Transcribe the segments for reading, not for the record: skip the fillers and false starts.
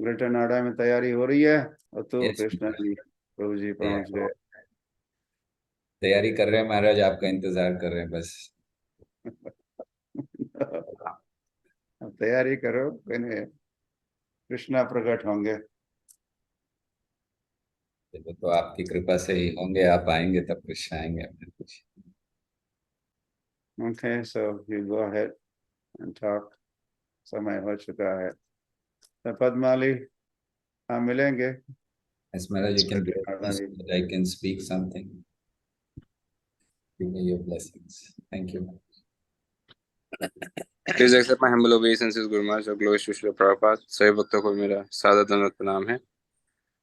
Greater Noida में तैयारी हो रही है और तो यस। कृष्णा जी प्रभु जी पहुंच गए। तैयारी कर रहे हैं महाराज, आपका इंतजार कर रहे हैं बस। अब तैयारी करो, कहने कृष्णा प्रकट होंगे। वो तो आपकी कृपा से ही होंगे, आप आएंगे तब कृष्ण आएंगे अपने कुछ। Okay, so you go ahead and talk. समय हो चुका है तो पद्माली, हाँ मिलेंगे। Yes, Maharaj, you can greater give Noida me so भी। that I can speak something. Give me your blessings. Thank you. Please accept my humble obeisance Guru Maharaj और glory Shri Prabhupada. सभी भक्तों को मेरा सादर दंडवत प्रणाम है।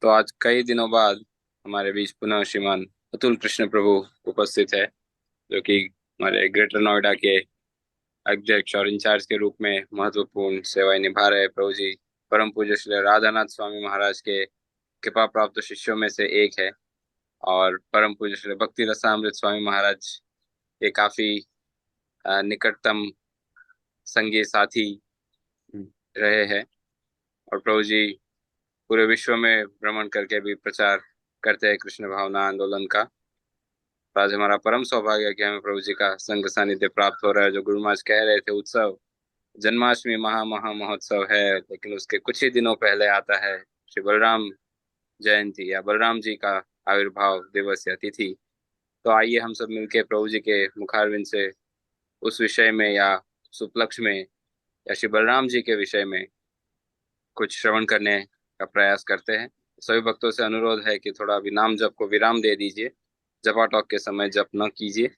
तो आज कई दिनों बाद हमारे बीच पुनः श्रीमान अतुल कृष्ण प्रभु उपस्थित है, जो कि हमारे ग्रेटर नोएडा के अध्यक्ष और इंचार्ज के रूप में महत्वपूर्ण सेवाएं निभा रहे प्रभु जी परम पूज्य श्री राधानाथ स्वामी महाराज के कृपा प्राप्त शिष्यों में से एक है, और परम पूज्य श्री भक्ति रसामृत स्वामी महाराज के काफी निकटतम संगी साथी रहे हैं। और प्रभु जी पूरे विश्व में भ्रमण करके भी प्रचार करते हैं कृष्ण भावना आंदोलन का। तो आज हमारा परम सौभाग्य है कि हमें प्रभु जी का संग सानिध्य प्राप्त हो रहा है। जो गुरु महाराज कह रहे थे, उत्सव जन्माष्टमी महा महा महोत्सव है, लेकिन उसके कुछ ही दिनों पहले आता है श्री बलराम जयंती या बलराम जी का आविर्भाव दिवस या तिथि। तो आइए हम सब मिलके प्रभु जी के मुखारविंद से उस विषय में या उस उपलक्ष्य में या श्री बलराम जी के विषय में कुछ श्रवण करने का प्रयास करते हैं। सभी भक्तों से अनुरोध है कि थोड़ा अभी नाम जप को विराम दे दीजिए, जपा टॉक के समय जप न कीजिए।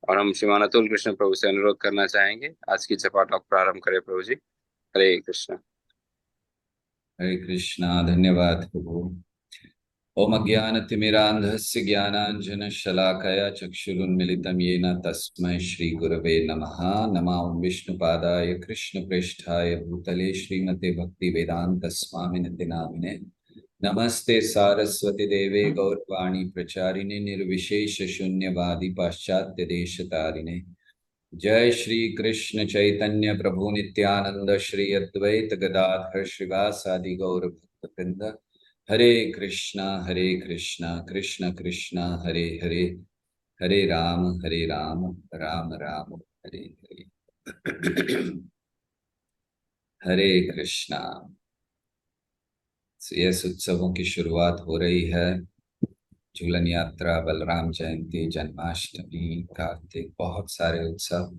और हम श्रीमान अतुल कृष्ण प्रभु से अनुरोध करना चाहेंगे आज की जपा टॉक प्रारंभ करें प्रभु जी। हरे कृष्ण। हरे कृष्णा। धन्यवाद प्रभु। ओम अज्ञानतिमिरान्धस्य ज्ञानाञ्जनशलाकया चक्षुरुन्मिलितं येन तस्मै श्रीगुरवे नमः। नमः ओं विष्णुपादाय कृष्णप्रेष्ठाय भूतले श्रीमते भक्तिवेदान्तस्वामिनिति नामिने। नमस्ते सारस्वती देवे गौरवाणी प्रचारिणे निर्विशेष शून्यवादी पाश्चात्य देशतारिणे। जय श्री कृष्ण चैतन्य प्रभु नित्यानंद श्री अद्वैत गदाधर श्रीवासादि गौर भक्तवृंद। हरे कृष्णा कृष्ण कृष्ण हरे हरे, हरे राम राम राम हरे हरे। हरे कृष्णा। इस उत्सवों की शुरुआत हो रही है। झूलन यात्रा, बलराम जयंती, जन्माष्टमी, कार्तिक, बहुत सारे उत्सव।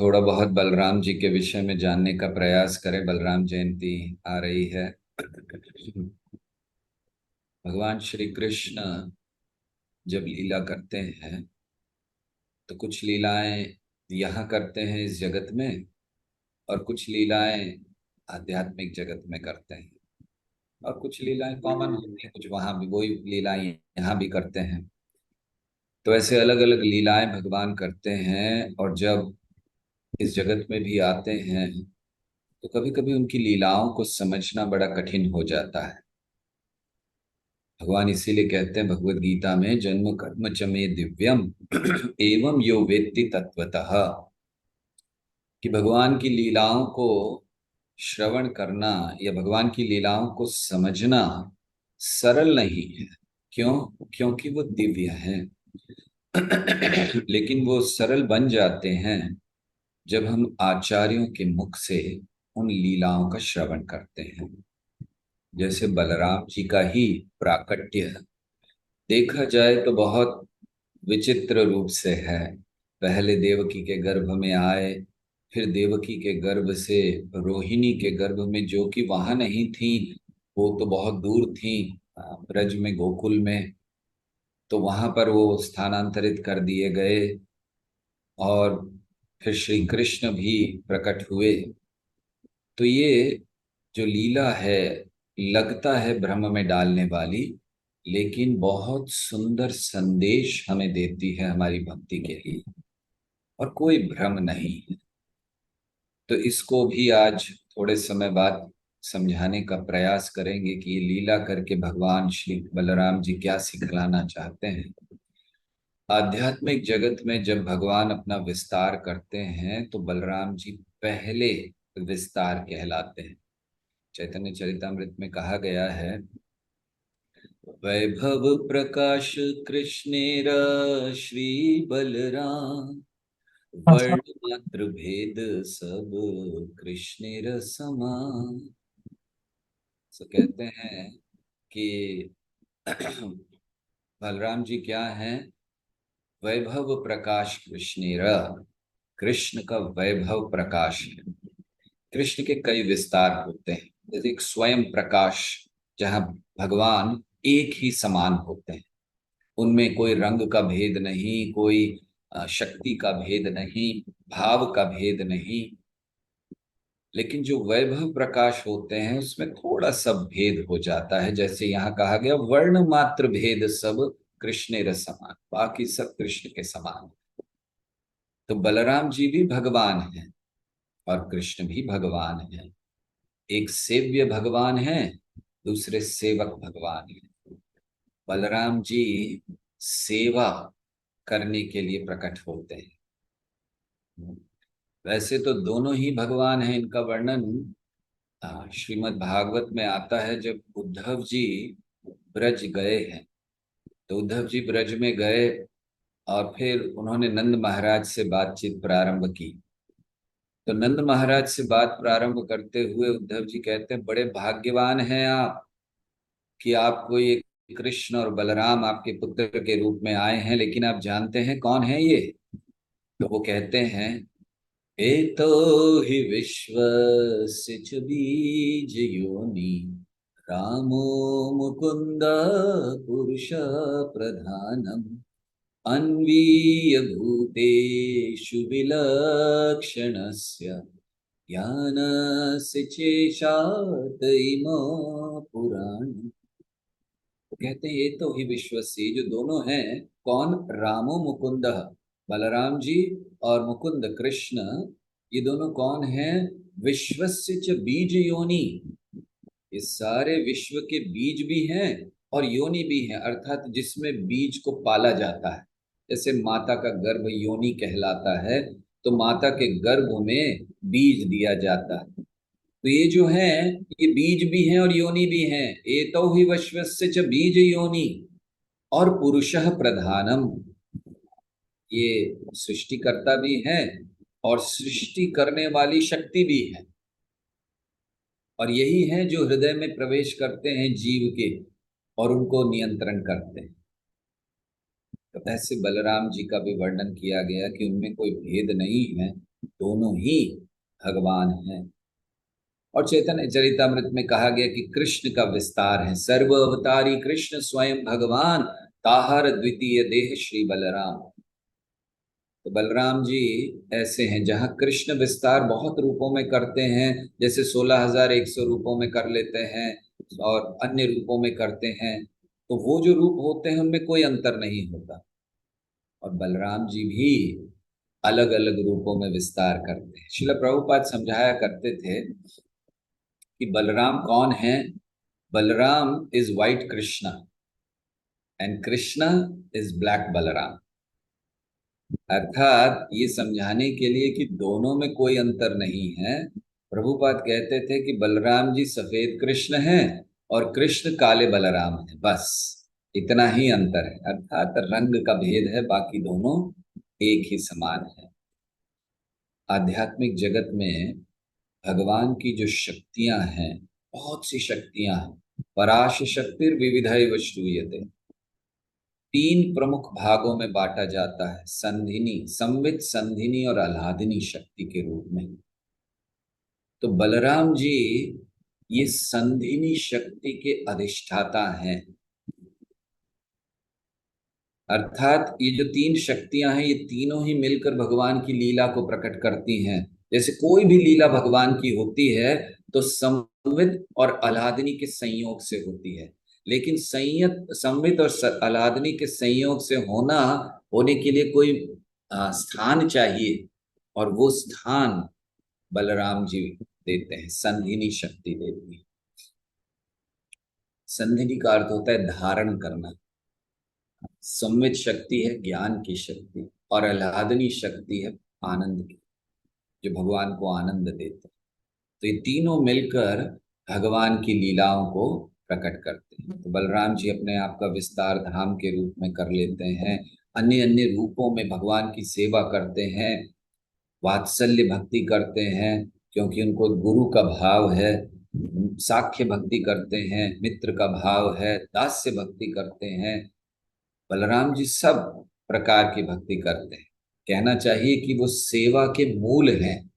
थोड़ा बहुत बलराम जी के विषय में जानने का प्रयास करें। बलराम जयंती आ रही है। भगवान श्री कृष्ण जब लीला करते हैं तो कुछ लीलाएं यहाँ करते हैं इस जगत में, और कुछ लीलाएं आध्यात्मिक जगत में करते हैं, और कुछ लीलाएं कॉमन होती हैं, कुछ वहां भी वही लीलाएं यहाँ भी करते हैं। तो ऐसे अलग अलग लीलाएं भगवान करते हैं, और जब इस जगत में भी आते हैं तो कभी कभी उनकी लीलाओं को समझना बड़ा कठिन हो जाता है। भगवान इसीलिए कहते हैं भगवत गीता में, जन्म कर्म च मे दिव्यम एवं यो वेत्ति तत्वतः, कि भगवान की लीलाओं को श्रवण करना या भगवान की लीलाओं को समझना सरल नहीं है। क्यों? क्योंकि वो दिव्य हैं। लेकिन वो सरल बन जाते हैं जब हम आचार्यों के मुख से उन लीलाओं का श्रवण करते हैं। जैसे बलराम जी का ही प्राकट्य देखा जाए तो बहुत विचित्र रूप से है। पहले देवकी के गर्भ में आए, फिर देवकी के गर्भ से रोहिणी के गर्भ में, जो कि वहां नहीं थी, वो तो बहुत दूर थी, ब्रज में गोकुल में। तो वहां पर वो स्थानांतरित कर दिए गए, और फिर श्री कृष्ण भी प्रकट हुए। तो ये जो लीला है, लगता है भ्रम में डालने वाली, लेकिन बहुत सुंदर संदेश हमें देती है हमारी भक्ति के लिए, और कोई भ्रम नहीं है। तो इसको भी आज थोड़े समय बाद समझाने का प्रयास करेंगे कि ये लीला करके भगवान श्री बलराम जी क्या सिखलाना चाहते हैं। आध्यात्मिक जगत में जब भगवान अपना विस्तार करते हैं तो बलराम जी पहले विस्तार कहलाते हैं। चैतन्य चरितामृत में कहा गया है, वैभव प्रकाश कृष्णेर श्री बलराम, वर्ण मात्र भेद सब कृष्णेर समान। तो कहते हैं कि बलराम जी क्या हैं? वैभव प्रकाश कृष्णेर, कृष्ण का वैभव प्रकाश है। कृष्ण के कई विस्तार होते हैं, जैसे एक स्वयं प्रकाश, जहाँ भगवान एक ही समान होते हैं, उनमें कोई रंग का भेद नहीं, कोई शक्ति का भेद नहीं, भाव का भेद नहीं। लेकिन जो वैभव प्रकाश होते हैं उसमें थोड़ा सा भेद हो जाता है, जैसे यहाँ कहा गया वर्ण मात्र भेद सब कृष्ण समान, बाकी सब कृष्ण के समान। तो बलराम जी भी भगवान हैं और कृष्ण भी भगवान हैं। एक सेव्य भगवान है, दूसरे सेवक भगवान है। बलराम जी सेवा करने के लिए प्रकट होते हैं। वैसे तो दोनों ही भगवान हैं। इनका वर्णन श्रीमद् भागवत में आता है। जब उद्धव जी ब्रज गए हैं, तो उद्धव जी ब्रज में गए और फिर उन्होंने नंद महाराज से बातचीत प्रारंभ की। तो नंद महाराज से बात प्रारंभ करते हुए उद्धव जी कहते हैं, बड़े भाग्यवान हैं आप कि आपको ये कृष्ण और बलराम आपके पुत्र के रूप में आए हैं, लेकिन आप जानते हैं कौन है ये? तो वो कहते हैं, एतो हि विश्वस्य च बीज योनि, रामो मुकुंद पुरुष प्रधानम, अन्वीय भूतेषु विलक्षणस्य, ज्ञानस्य चेशात इमो पुराणम्। तो कहते हैं, ये तो ही विश्वसी, जो दोनों हैं कौन? रामो मुकुंद, बलराम जी और मुकुंद कृष्ण, ये दोनों कौन हैं? विश्वस्य च बीज योनि, ये सारे विश्व के बीज भी हैं और योनि भी हैं, अर्थात जिसमें बीज को पाला जाता है। जैसे माता का गर्भ योनि कहलाता है, तो माता के गर्भ में बीज दिया जाता है। तो ये जो है, ये बीज भी हैं और योनि भी हैं। एतौ हि वश्वस्य च बीज योनि, और पुरुषः प्रधानम, ये सृष्टिकर्ता भी है और सृष्टि करने वाली शक्ति भी है। और यही है जो हृदय में प्रवेश करते हैं जीव के और उनको नियंत्रण करते हैं। तो ऐसे बलराम जी का भी वर्णन किया गया कि उनमें कोई भेद नहीं है, दोनों ही भगवान हैं। और चैतन्य चरितामृत में कहा गया कि कृष्ण का विस्तार है, सर्व अवतारी कृष्ण स्वयं भगवान, ताहर द्वितीय देह श्री बलराम। तो बलराम जी ऐसे हैं जहाँ कृष्ण विस्तार बहुत रूपों में करते हैं, जैसे 16,100 रूपों में कर लेते हैं और अन्य रूपों में करते हैं। तो वो जो रूप होते हैं उनमें कोई अंतर नहीं होता। और बलराम जी भी अलग अलग रूपों में विस्तार करते हैं। श्रील प्रभुपाद समझाया करते थे कि बलराम कौन है? Balram is white Krishna and Krishna is black Balram. अर्थात ये समझाने के लिए कि दोनों में कोई अंतर नहीं है, प्रभुपाद कहते थे कि बलराम जी सफेद कृष्ण हैं और कृष्ण काले बलराम हैं, बस इतना ही अंतर है। अर्थात रंग का भेद है, बाकी दोनों एक ही समान है। आध्यात्मिक जगत में भगवान की जो शक्तियां हैं, बहुत सी शक्तियां हैं। पराश शक्तिर विविधैव श्रूयते, 3 प्रमुख भागों में बांटा जाता है, संधिनी, संवित, संधिनी और आह्लादिनी शक्ति के रूप में। तो बलराम जी ये संधिनी शक्ति के अधिष्ठाता हैं। अर्थात ये जो 3 शक्तियां हैं, ये तीनों ही मिलकर भगवान की लीला को प्रकट करती हैं। जैसे कोई भी लीला भगवान की होती है तो संवित और आह्लादिनी के संयोग से होती है, लेकिन संवित और आह्लादिनी के संयोग से होने के लिए कोई स्थान चाहिए, और वो स्थान बलराम जी देते हैं, संधिनी शक्ति देती है। संधिनी का अर्थ होता है धारण करना। संवित शक्ति है ज्ञान की शक्ति, और आह्लादनी शक्ति है आनंद की, जो भगवान को आनंद देते हैं। तो ये तीनों मिलकर भगवान की लीलाओं को प्रकट करते हैं। तो बलराम जी अपने आप का विस्तार धाम के रूप में कर लेते हैं, अन्य अन्य रूपों में भगवान की सेवा करते हैं, वात्सल्य भक्ति करते हैं क्योंकि उनको गुरु का भाव है, साख्य भक्ति करते हैं, मित्र का भाव है, दास्य भक्ति करते हैं। बलराम जी सब प्रकार की भक्ति करते हैं। कहना चाहिए कि वो सेवा के मूल हैं।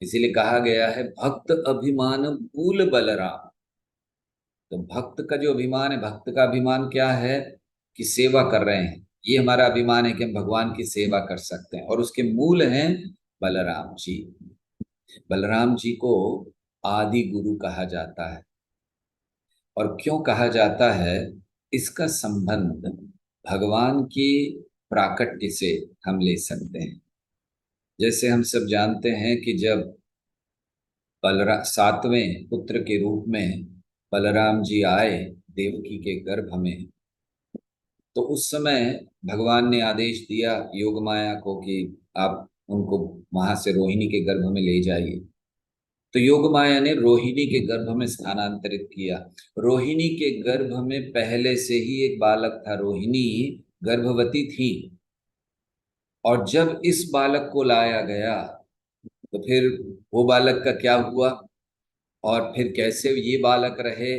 इसीलिए कहा गया है भक्त अभिमान मूल बलराम। तो भक्त का जो अभिमान है, भक्त का अभिमान क्या है कि सेवा कर रहे हैं, ये हमारा अभिमान है कि हम भगवान की सेवा कर सकते हैं, और उसके मूल हैं बलराम जी। बलराम जी को आदि गुरु कहा जाता है। और क्यों कहा जाता है, इसका संबंध भगवान की प्राकट्य से हम ले सकते हैं। जैसे हम सब जानते हैं कि जब सातवें पुत्र के रूप में बलराम जी आए देवकी के गर्भ में, तो उस समय भगवान ने आदेश दिया योगमाया को कि आप उनको वहां से रोहिणी के गर्भ में ले जाइए। तो योगमाया ने रोहिणी के गर्भ में स्थानांतरित किया। रोहिणी के गर्भ में पहले से ही एक बालक था, रोहिणी गर्भवती थी। और जब इस बालक को लाया गया तो फिर वो बालक का क्या हुआ और फिर कैसे ये बालक रहे,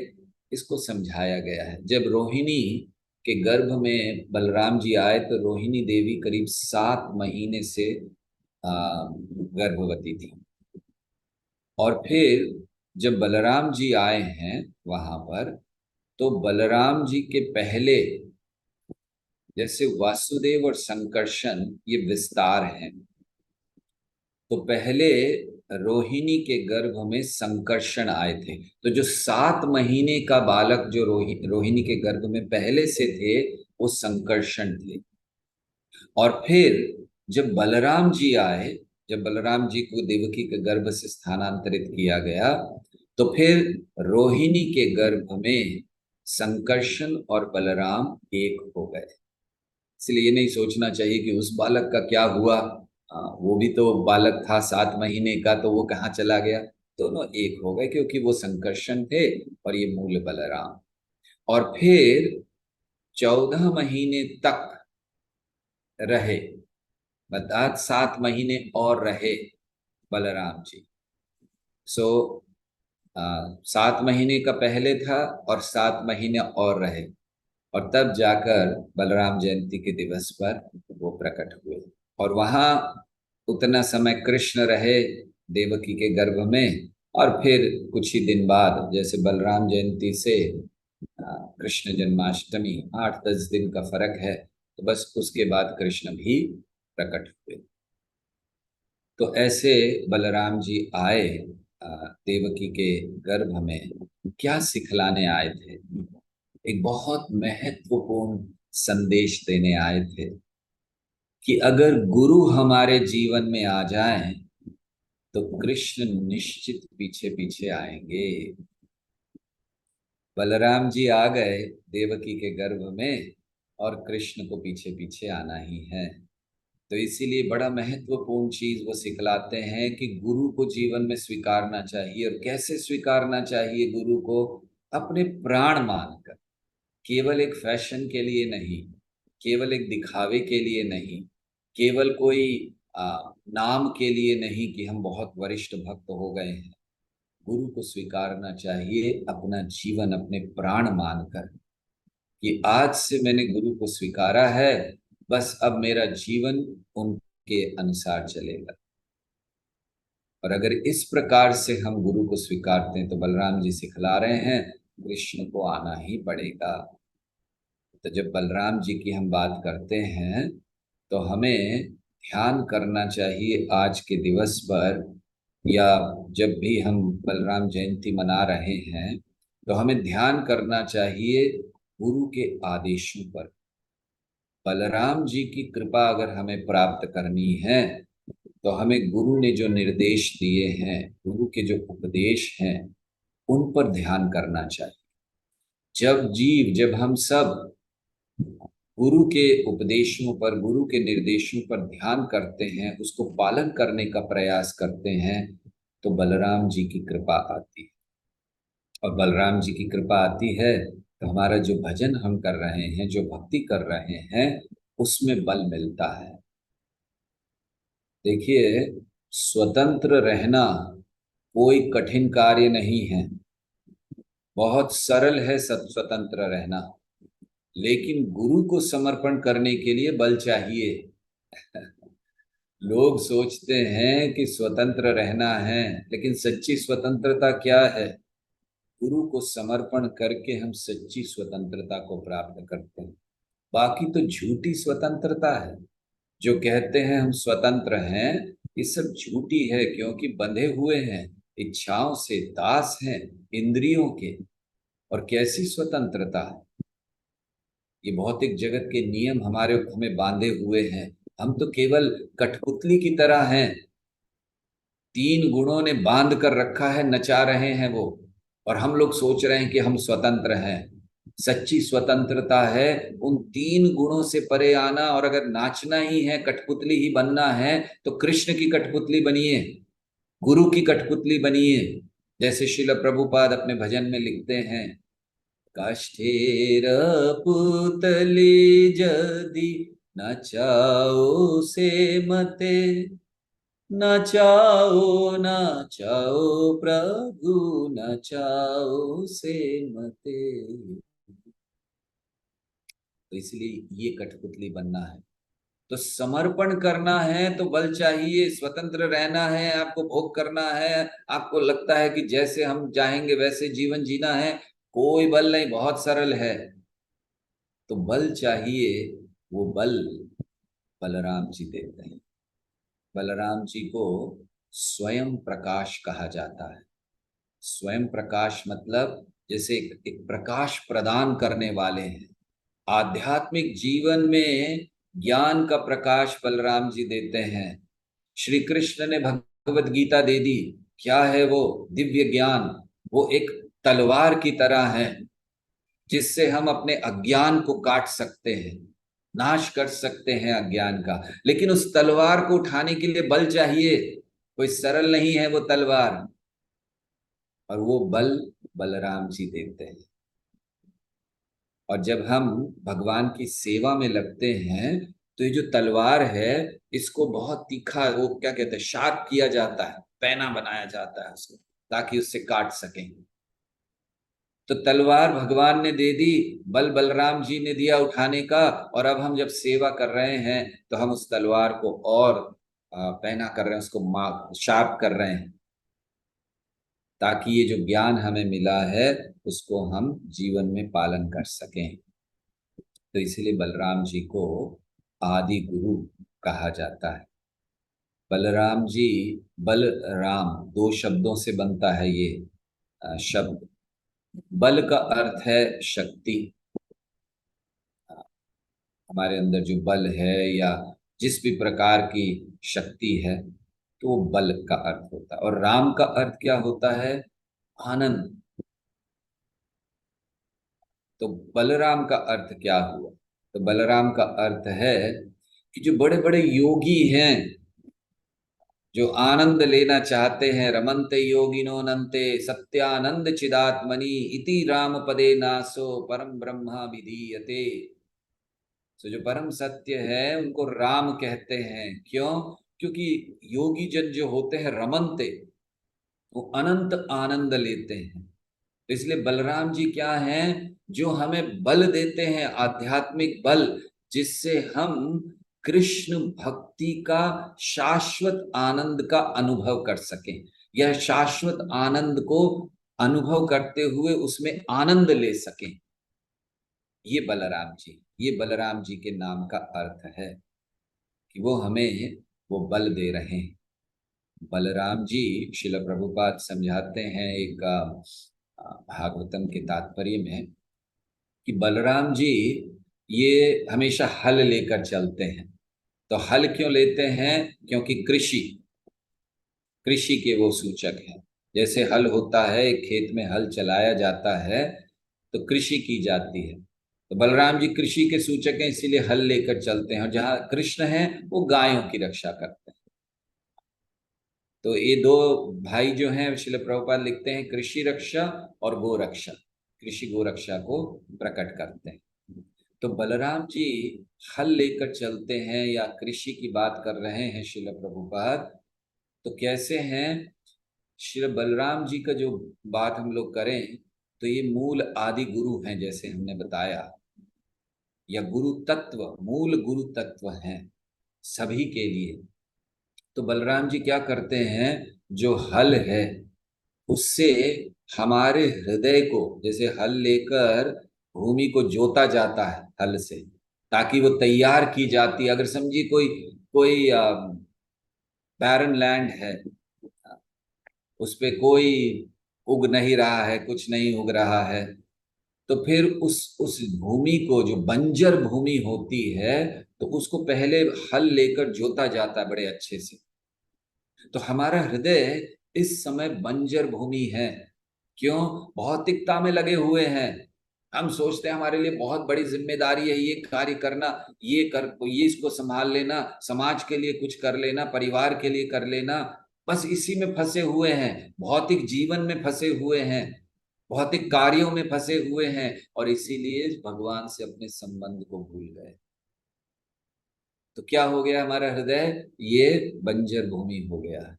इसको समझाया गया है। जब रोहिणी के गर्भ में बलराम जी आए तो रोहिणी देवी करीब 7 महीने से गर्भवती थी। और फिर जब बलराम जी आए हैं वहां पर, तो बलराम जी के पहले जैसे वासुदेव और संकर्षण ये विस्तार हैं, तो पहले रोहिणी के गर्भ में संकर्षण आए थे। तो जो 7 महीने का बालक जो रोहिणी के गर्भ में पहले से थे वो संकर्षण थे। और फिर जब बलराम जी आए, जब बलराम जी को देवकी के गर्भ से स्थानांतरित किया गया, तो फिर रोहिणी के गर्भ में संकर्षण और बलराम एक हो गए। इसलिए ये नहीं सोचना चाहिए कि उस बालक का क्या हुआ, वो भी तो बालक था 7 महीने का, तो वो कहाँ चला गया। दोनों एक हो गए क्योंकि वो संकर्षण थे और ये मूल बलराम। और फिर 14 महीने तक रहे, बता 7 महीने और रहे बलराम जी। 7 महीने का पहले था और 7 महीने और रहे, और तब जाकर बलराम जयंती के दिवस पर वो प्रकट हुए। और वहां उतना समय कृष्ण रहे देवकी के गर्भ में, और फिर कुछ ही दिन बाद जैसे बलराम जयंती से कृष्ण जन्माष्टमी 8-10 दिन का फर्क है, तो बस उसके बाद कृष्ण भी प्रकट हुए। तो ऐसे बलराम जी आए देवकी के गर्भ में, क्या सिखलाने आए थे, एक बहुत महत्वपूर्ण संदेश देने आए थे कि अगर गुरु हमारे जीवन में आ जाएं तो कृष्ण निश्चित पीछे पीछे आएंगे। बलराम जी आ गए देवकी के गर्भ में और कृष्ण को पीछे पीछे आना ही है। तो इसीलिए बड़ा महत्वपूर्ण चीज वो सिखलाते हैं कि गुरु को जीवन में स्वीकारना चाहिए। और कैसे स्वीकारना चाहिए गुरु को, अपने प्राण मानकर, केवल एक फैशन के लिए नहीं, केवल एक दिखावे के लिए नहीं, केवल कोई नाम के लिए नहीं कि हम बहुत वरिष्ठ भक्त हो गए हैं। गुरु को स्वीकारना चाहिए अपना जीवन अपने प्राण मानकर कि आज से मैंने गुरु को स्वीकारा है, बस अब मेरा जीवन उनके अनुसार चलेगा। और अगर इस प्रकार से हम गुरु को स्वीकारते हैं तो बलराम जी सिखला रहे हैं कृष्ण को आना ही पड़ेगा। तो जब बलराम जी की हम बात करते हैं तो हमें ध्यान करना चाहिए आज के दिवस पर, या जब भी हम बलराम जयंती मना रहे हैं तो हमें ध्यान करना चाहिए गुरु के आदेशों पर। बलराम जी की कृपा अगर हमें प्राप्त करनी है तो हमें गुरु ने जो निर्देश दिए हैं, गुरु के जो उपदेश हैं, उन पर ध्यान करना चाहिए। जब हम सब गुरु के उपदेशों पर, गुरु के निर्देशों पर ध्यान करते हैं, उसको पालन करने का प्रयास करते हैं, तो बलराम जी की कृपा आती है। और बलराम जी की कृपा आती है तो हमारा जो भजन हम कर रहे हैं, जो भक्ति कर रहे हैं, उसमें बल मिलता है। देखिए, स्वतंत्र रहना कोई कठिन कार्य नहीं है, बहुत सरल है स्वतंत्र रहना। लेकिन गुरु को समर्पण करने के लिए बल चाहिए। लोग सोचते हैं कि स्वतंत्र रहना है, लेकिन सच्ची स्वतंत्रता क्या है? गुरु को समर्पण करके हम सच्ची स्वतंत्रता को प्राप्त करते हैं। बाकी तो झूठी स्वतंत्रता है। जो कहते हैं हम स्वतंत्र हैं, ये सब झूठी है, क्योंकि बंधे हुए हैं, इच्छाओं से दास हैं, इंद्रियों के। और कैसी स्वतंत्रता है? ये भौतिक जगत के नियम हमारे हमें बांधे हुए हैं। हम तो केवल कठपुतली की तरह हैं। 3 गुणों ने बांध कर रखा है, नचा रहे हैं वो। और हम लोग सोच रहे हैं कि हम स्वतंत्र हैं। सच्ची स्वतंत्रता है उन 3 गुणों से परे आना। और अगर नाचना ही है, कठपुतली ही बनना है, तो कृष्ण की कठपुतली बनिए, गुरु की कठपुतली बनिए। जैसे श्रील प्रभुपाद अपने भजन में लिखते हैं, काष्ठेर पुतली जदि नचाओ से मते, नचाओ नचाओ प्रभु नचाओ से मते। तो इसलिए ये कठपुतली बनना है। तो समर्पण करना है तो बल चाहिए। स्वतंत्र रहना है, आपको भोग करना है, आपको लगता है कि जैसे हम चाहेंगे वैसे जीवन जीना है, कोई बल नहीं, बहुत सरल है। तो बल चाहिए। वो बल बलराम जी देते हैं। बलराम जी को स्वयं प्रकाश कहा जाता है। स्वयं प्रकाश मतलब जैसे एक प्रकाश प्रदान करने वाले हैं। आध्यात्मिक जीवन में ज्ञान का प्रकाश बलराम जी देते हैं। श्री कृष्ण ने भगवत गीता दे दी। क्या है वो? दिव्य ज्ञान। वो एक तलवार की तरह है, जिससे हम अपने अज्ञान को काट सकते हैं, नाश कर सकते हैं अज्ञान का। लेकिन उस तलवार को उठाने के लिए बल चाहिए। कोई सरल नहीं है वो तलवार। और वो बल बलराम जी देते हैं। और जब हम भगवान की सेवा में लगते हैं, तो ये जो तलवार है, इसको बहुत तीखा, वो क्या कहते हैं, शार्प किया जाता है, पैना बनाया जाता है उसको, ताकि उससे काट सकें। तो तलवार भगवान ने दे दी, बल बलराम जी ने दिया उठाने का। और अब हम जब सेवा कर रहे हैं, तो हम उस तलवार को और पैना कर रहे हैं, उसको शार्प कर रहे हैं, ताकि ये जो ज्ञान हमें मिला है उसको हम जीवन में पालन कर सकें। तो इसलिए बलराम जी को आदि गुरु कहा जाता है। बलराम जी, बलराम 2 शब्दों से बनता है ये शब्द। बल का अर्थ है शक्ति। हमारे अंदर जो बल है या जिस भी प्रकार की शक्ति है, तो वो बल का अर्थ होता है। और राम का अर्थ क्या होता है? आनंद। तो बलराम का अर्थ क्या हुआ? तो बलराम का अर्थ है कि जो बड़े बड़े योगी हैं, जो आनंद लेना चाहते हैं, रमन्ते योगिनो नन्ते सत्यानंद चिदात्मनि इति राम पदे नासो परम ब्रह्मा विधीयते। तो जो परम सत्य है उनको राम कहते हैं। क्यों? क्योंकि योगी जन जो होते हैं रमन्ते, वो अनंत आनंद लेते हैं। तो इसलिए बलराम जी क्या हैं? जो हमें बल देते हैं, आध्यात्मिक बल, जिससे हम कृष्ण भक्ति का शाश्वत आनंद का अनुभव कर सकें। यह शाश्वत आनंद को अनुभव करते हुए उसमें आनंद ले सकें। ये बलराम जी के नाम का अर्थ है कि वो हमें वो बल दे रहे हैं। बलराम जी, श्रील प्रभुपाद समझाते हैं एक भागवतम के तात्पर्य में, कि बलराम जी ये हमेशा हल लेकर चलते हैं। तो हल क्यों लेते हैं? क्योंकि कृषि कृषि के वो सूचक हैं। जैसे हल होता है, एक खेत में हल चलाया जाता है तो कृषि की जाती है। तो बलराम जी कृषि के सूचक हैं, इसीलिए हल लेकर चलते हैं। और जहाँ कृष्ण हैं, वो गायों की रक्षा करते हैं। तो ये दो भाई जो हैं, श्रील प्रभुपाद लिखते हैं कृषि रक्षा और गो रक्षा, कृषि गो रक्षा को प्रकट करते हैं। तो बलराम जी हल लेकर चलते हैं, या कृषि की बात कर रहे हैं श्रील प्रभुपाद, तो कैसे हैं? श्री बलराम जी का जो बात हम लोग करें तो ये मूल आदि गुरु हैं, जैसे हमने बताया, या गुरु तत्व, मूल गुरु तत्व हैं सभी के लिए। तो बलराम जी क्या करते हैं, जो हल है उससे हमारे हृदय को, जैसे हल लेकर भूमि को जोता जाता है हल से, ताकि वो तैयार की जाती है। अगर समझिए कोई कोई बैरन लैंड है, उस पे कोई उग नहीं रहा है, कुछ नहीं उग रहा है, तो फिर उस भूमि को, जो बंजर भूमि होती है, तो उसको पहले हल लेकर जोता जाता है बड़े अच्छे से। तो हमारा हृदय इस समय बंजर भूमि है। क्यों? भौतिकता में लगे हुए हैं। हम सोचते हैं हमारे लिए बहुत बड़ी जिम्मेदारी है ये कार्य करना, ये इसको संभाल लेना, समाज के लिए कुछ कर लेना, परिवार के लिए कर लेना। बस इसी में फंसे हुए हैं, भौतिक जीवन में फंसे हुए हैं, भौतिक कार्यों में फंसे हुए हैं, और इसीलिए भगवान से अपने संबंध को भूल गए। तो क्या हो गया हमारा हृदय? ये बंजर भूमि हो गया है।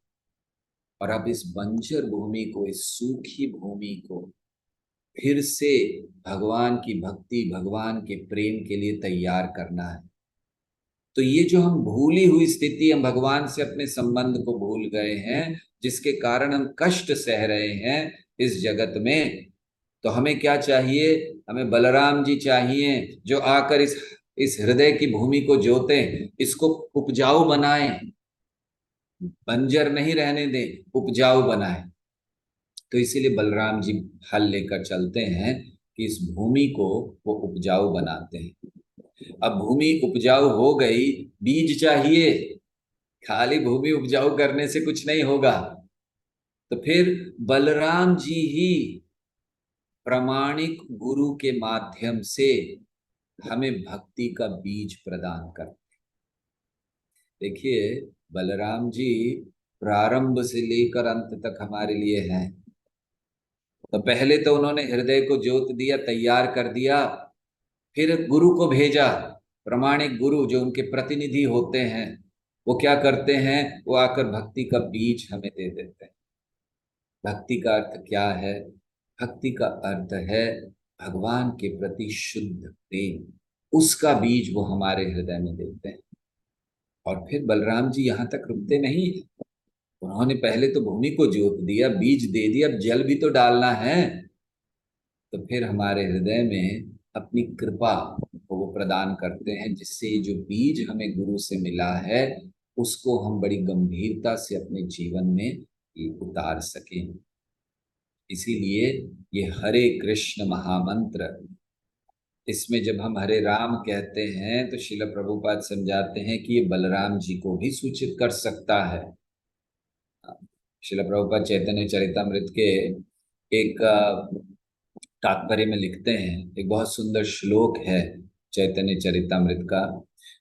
और अब इस बंजर भूमि को, इस सूखी भूमि को फिर से भगवान की भक्ति, भगवान के प्रेम के लिए तैयार करना है। तो ये जो हम भूली हुई स्थिति, हम भगवान से अपने संबंध को भूल गए हैं, जिसके कारण हम कष्ट सह रहे हैं इस जगत में, तो हमें क्या चाहिए? हमें बलराम जी चाहिए, जो आकर इस हृदय की भूमि को जोतें, इसको उपजाऊ बनाएं, बंजर नहीं रहने दें, उपजाऊ बनाएं। तो इसीलिए बलराम जी हल लेकर चलते हैं कि इस भूमि को वो उपजाऊ बनाते हैं। अब भूमि उपजाऊ हो गई, बीज चाहिए। खाली भूमि उपजाऊ करने से कुछ नहीं होगा। तो फिर बलराम जी ही प्रामाणिक गुरु के माध्यम से हमें भक्ति का बीज प्रदान करते। देखिए, बलराम जी प्रारंभ से लेकर अंत तक हमारे लिए हैं। तो पहले तो उन्होंने हृदय को जोत दिया, तैयार कर दिया, फिर गुरु को भेजा, प्रामाणिक गुरु जो उनके प्रतिनिधि होते हैं, वो क्या करते हैं? वो आकर भक्ति का बीज हमें दे देते हैं। भक्ति का अर्थ क्या है? भक्ति का अर्थ है भगवान के प्रति शुद्ध प्रेम, उसका बीज वो हमारे हृदय में देते हैं। और फिर बलराम जी यहाँ तक रुकते नहीं, उन्होंने पहले तो भूमि को जोत दिया, बीज दे दिया, अब जल भी तो डालना है। तो फिर हमारे हृदय में अपनी कृपा को वो प्रदान करते हैं, जिससे ये जो बीज हमें गुरु से मिला है उसको हम बड़ी गंभीरता से अपने जीवन में उतार सकें। इसीलिए ये हरे कृष्ण महामंत्र, इसमें जब हम हरे राम कहते हैं तो श्रील प्रभुपाद समझाते हैं कि ये बलराम जी को भी सूचित कर सकता है। श्रील प्रभुपाद चैतन्य चरितामृत के एक तात्पर्य में लिखते हैं, एक बहुत सुंदर श्लोक है चैतन्य चरितामृत का।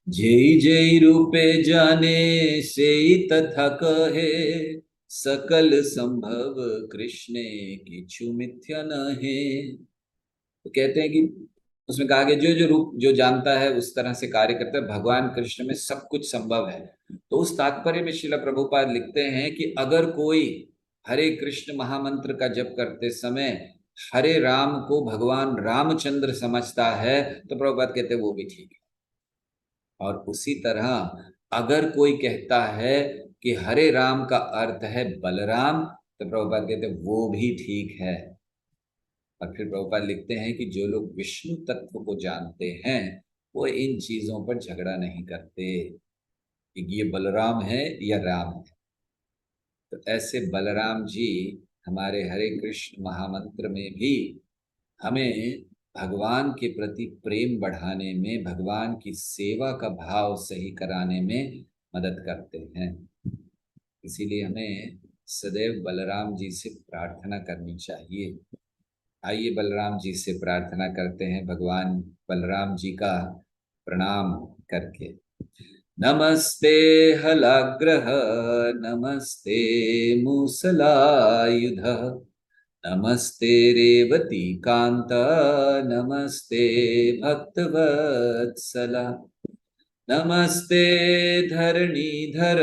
जेई जेई रूपे जाने से तथा कहे, सकल संभव कृष्णे किछु मिथ्या नहे। तो कहते हैं कि उसमें कहा गया जो जो रूप जो जानता है उस तरह से कार्य करता है, भगवान कृष्ण में सब कुछ संभव है। तो उस तात्पर्य में श्रील प्रभुपाद लिखते हैं कि अगर कोई हरे कृष्ण महामंत्र का जप करते समय हरे राम को भगवान रामचंद्र समझता है, तो प्रभुपाद कहते हैं वो भी ठीक है। और उसी तरह अगर कोई कहता है कि हरे राम का अर्थ है बलराम, तो प्रभुपाद कहते हैं वो भी ठीक है। और फिर प्रभुपाद लिखते हैं कि जो लोग विष्णु तत्व को जानते हैं वो इन चीजों पर झगड़ा नहीं करते कि ये बलराम है या राम है। तो ऐसे बलराम जी हमारे हरे कृष्ण महामंत्र में भी हमें भगवान के प्रति प्रेम बढ़ाने में, भगवान की सेवा का भाव सही कराने में मदद करते हैं। इसीलिए हमें सदैव बलराम जी से प्रार्थना करनी चाहिए। आइए बलराम जी से प्रार्थना करते हैं, भगवान बलराम जी का प्रणाम करके। नमस्ते हलाग्रह नमस्ते मूसलायुध नमस्ते रेवती कांत नमस्ते भक्तवत्सला नमस्ते धरणीधर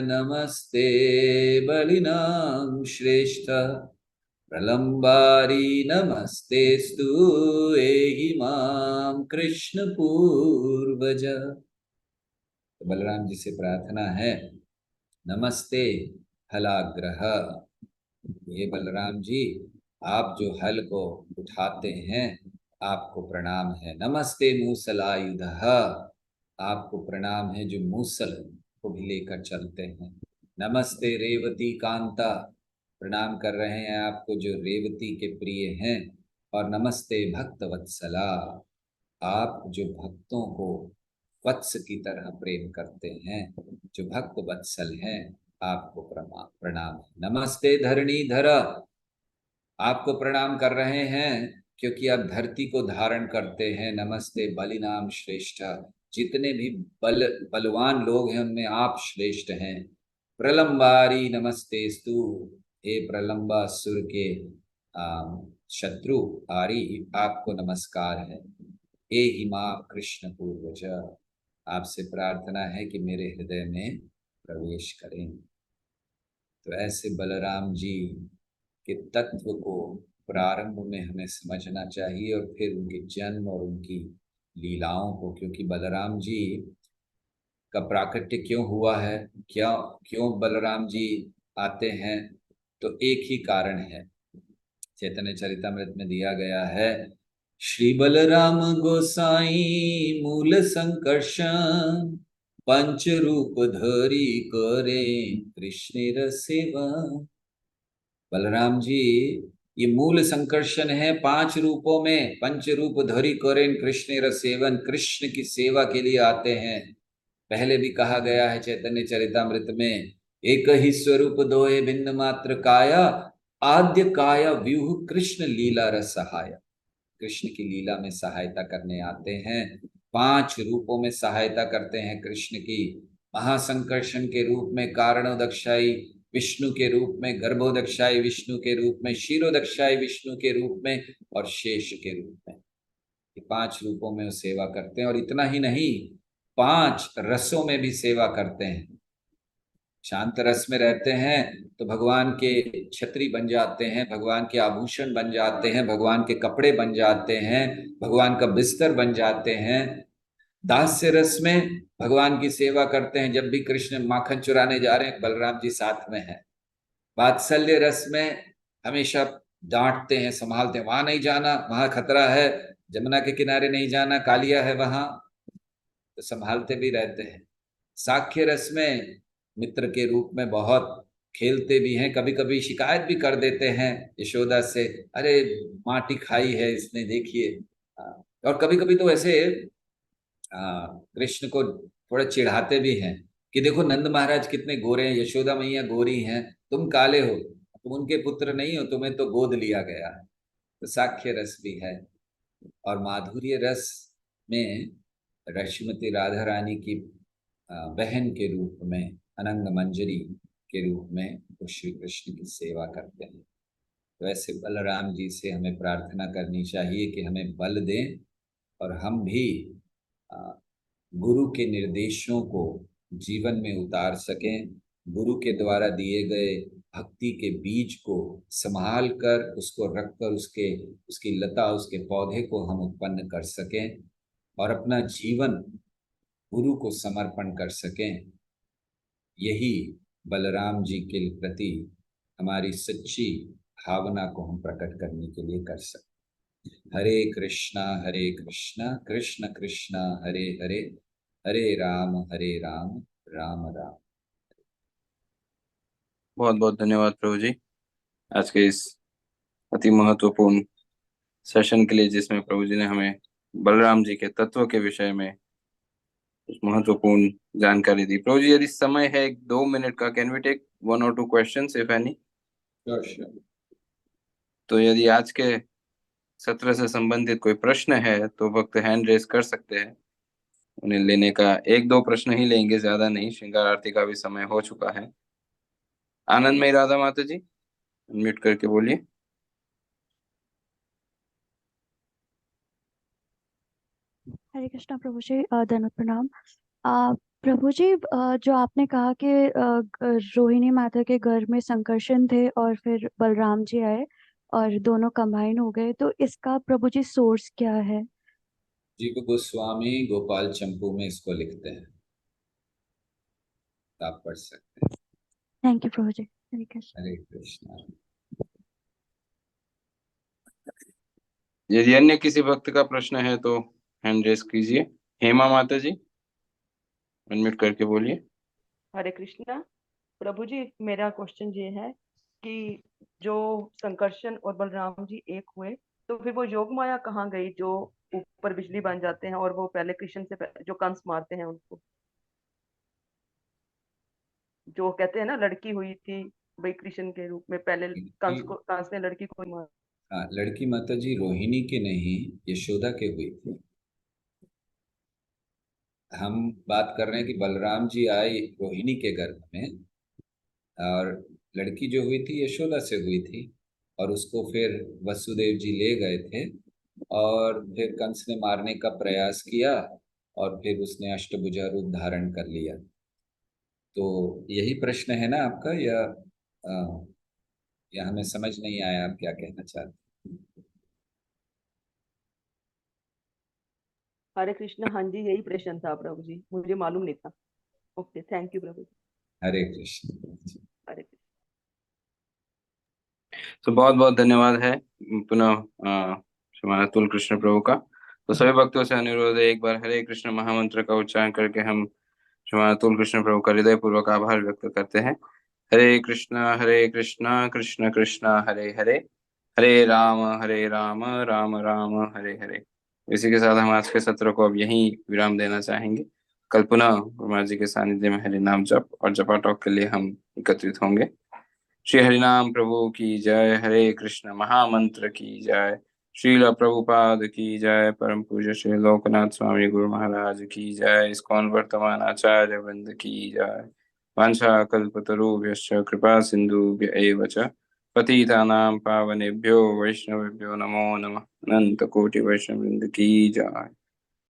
नमस्ते बलिनां श्रेष्ठ प्रलंबारी नमस्तेस्तु एहि मां कृष्ण पूर्वज। तो बलराम जी से प्रार्थना है, नमस्ते हलाग्रह, ये बलराम जी आप जो हल को उठाते हैं आपको प्रणाम है। नमस्ते मूसलायुध, आपको प्रणाम है जो मूसल को भी लेकर चलते हैं। नमस्ते रेवती कांता, प्रणाम कर रहे हैं आपको जो रेवती के प्रिय हैं। और नमस्ते भक्त वत्सला, आप जो भक्तों को वत्स की तरह प्रेम करते हैं, जो भक्त वत्सल हैं, आपको प्रणाम है। नमस्ते धरणीधर, आपको प्रणाम कर रहे हैं क्योंकि आप धरती को धारण करते हैं। नमस्ते बलिनाम श्रेष्ठ, जितने भी बलवान लोग हैं उनमें आप श्रेष्ठ हैं। प्रलंबारी नमस्तेस्तु, हे प्रलंबासुर के शत्रु आरी, आपको नमस्कार है। हे हिमा कृष्ण पूर्वज, आपसे प्रार्थना है कि मेरे हृदय में प्रवेश करें। तो ऐसे बलराम जी के तत्व को प्रारंभ में हमें समझना चाहिए और फिर उनके जन्म और उनकी लीलाओं को, क्योंकि बलराम जी का प्राकट्य क्यों हुआ है, क्या क्यों बलराम जी आते हैं, तो एक ही कारण है, चैतन्य चरितमृत में दिया गया है। श्री बलराम गोसाई मूल संकर्षण, पंच रूप धरी करे कृष्ण सेवा। बलराम जी ये मूल संकर्षण है, 5 रूपों में पंच रूप धरी करें कृष्ण रस सेवन, कृष्ण की सेवा के लिए आते हैं। पहले भी कहा गया है चैतन्य चरितामृत में, एक ही स्वरूप दोए भिन्न मात्र काया, आद्य काया व्यूह कृष्ण लीला रस सहाय। कृष्ण की लीला में सहायता करने आते हैं, 5 रूपों में सहायता करते हैं कृष्ण की। महासंकर्षण के रूप में, कारणोदक्षाई विष्णु के रूप में, गर्भोदक्षाई विष्णु के रूप में, क्षीरोदक्षाई विष्णु के रूप में और शेष के रूप में, ये 5 रूपों में वो सेवा करते हैं। और इतना ही नहीं, 5 रसों में भी सेवा करते हैं। शांत रस में रहते हैं तो भगवान के छत्री बन जाते हैं, भगवान के आभूषण बन जाते हैं, भगवान के कपड़े बन जाते हैं, भगवान का बिस्तर बन जाते हैं। दास्य रस में भगवान की सेवा करते हैं, जब भी कृष्ण माखन चुराने जा रहे हैं बलराम जी साथ में हैं। वात्सल्य रस में हमेशा डांटते हैं, संभालते हैं, वहां नहीं जाना, वहां खतरा है, जमुना के किनारे नहीं जाना, कालिया है वहां, तो संभालते भी रहते हैं। साख्य रस में मित्र के रूप में बहुत खेलते भी हैं, कभी कभी शिकायत भी कर देते हैं यशोदा से, अरे माटी खाई है इसने देखिए। और कभी कभी तो ऐसे कृष्ण को थोड़ा चिढ़ाते भी हैं कि देखो नंद महाराज कितने गोरे हैं, यशोदा मैया गोरी हैं, तुम काले हो, तुम उनके पुत्र नहीं हो, तुम्हें तो गोद लिया गया है। तो साख्य रस भी है। और माधुर्य रस में श्रीमती राधा रानी की बहन के रूप में, अनंग मंजरी के रूप में वो श्री कृष्ण की सेवा करते हैं। तो ऐसे बलराम जी से हमें प्रार्थना करनी चाहिए कि हमें बल दें और हम भी गुरु के निर्देशों को जीवन में उतार सकें, गुरु के द्वारा दिए गए भक्ति के बीज को संभाल कर, उसको रखकर उसकी लता, उसके पौधे को हम उत्पन्न कर सकें और अपना जीवन गुरु को समर्पण कर सकें। यही बलराम जी के प्रति हमारी सच्ची भावना को हम प्रकट करने के लिए कर सकते। हरे कृष्णा कृष्ण कृष्णा हरे हरे, हरे राम राम राम। बहुत बहुत धन्यवाद प्रभु जी, आज के इस अति महत्वपूर्ण सेशन के लिए, जिसमें प्रभु जी ने हमें बलराम जी के तत्व के विषय में महत्वपूर्ण जानकारी दी। प्रभु जी, यदि समय है 2 मिनट का, can we take 1 or 2 questions if any? तो यदि आज के सत्र से संबंधित कोई प्रश्न है तो वक्त हैंड रेज कर सकते हैं। उन्हें लेने का, एक दो प्रश्न ही लेंगे, ज्यादा नहीं, श्रृंगार आरती का भी समय हो चुका है। आनंदमयी राधा माता जी, म्यूट करके बोलिए। हरे कृष्णा प्रभु जी, दंडवत प्रणाम। प्रभु जी, जो आपने कहा कि रोहिणी माता के घर में संकर्षण थे और फिर बलराम जी आए और दोनों कंबाइन हो गए, तो इसका प्रभु जी सोर्स क्या है? जीव गोस्वामी गोपाल चंपू में इसको लिखते हैं, आप पढ़ सकते हैं। थैंक यू प्रभु जी। हरे कृष्ण। हरे कृष्णा। यदि अन्य किसी भक्त का प्रश्न है तो हैंड रेस कीजिए। हेमा माता जी, अनम्यूट करके बोलिए। हरे कृष्णा प्रभु जी, मेरा क्वेश्चन ये है कि जो संकर्षण और बलराम जी एक हुए, तो फिर वो योग माया कहाँ गई जो ऊपर बिजली बन जाते हैं और वो पहले कृष्ण से जो कंस मारते हैं उनको, जो कहते हैं ना लड़की हुई थी भाई कृष्ण के रूप में, पहले कंस ने लड़की को मारा। हाँ, लड़की माता जी रोहिणी के नहीं, यशोदा के हुई थी। हम बात कर रहे हैं कि बलराम जी आए रोहिणी के गर्भ में, और लड़की जो हुई थी यशोदा से हुई थी, और उसको फिर वसुदेव जी ले गए थे, और फिर कंस ने मारने का प्रयास किया, और फिर उसने अष्टभुजा रूप धारण कर लिया। तो यही प्रश्न है ना आपका, या हमें समझ नहीं आया आप क्या कहना चाहते हैं? हरे कृष्ण, हाँ जी यही प्रश्न था प्रभु जी, मुझे मालूम नहीं था। ओके, थैंक यू प्रभु जी। हरे कृष्ण। हरे कृष्ण। तो बहुत बहुत धन्यवाद है पुनः श्रीमान अतुल कृष्ण प्रभु का। तो सभी भक्तों से अनुरोध है, एक बार हरे कृष्ण महामंत्र का उच्चारण करके हम श्रीमान अतुल कृष्ण प्रभु का हृदय पूर्वक आभार व्यक्त करते हैं। हरे कृष्ण कृष्ण कृष्ण हरे हरे, हरे राम राम राम हरे हरे। इसी के साथ हम आज के सत्र को अब यहीं विराम देना चाहेंगे। कल पुनः गुरु महाराज जी के सानिध्य में हरि नाम जप और जपा टॉक के लिए हम एकत्रित होंगे। श्री हरिनाम प्रभु की जय, हरे कृष्ण महामंत्र की जय, श्रील प्रभुपाद की जय, परम पूज्य श्री लोकनाथ स्वामी गुरु महाराज की जय, इस्कॉन वर्तमान आचार्य वृंद की जय। वांछा कल्पतरुभ्यश्च कृपा सिंधुभ्य एव च पतितानां पावनेभ्यो वैष्णवेभ्यो नमो नमः। अनंत कोटि वैष्णव वृंद की जय।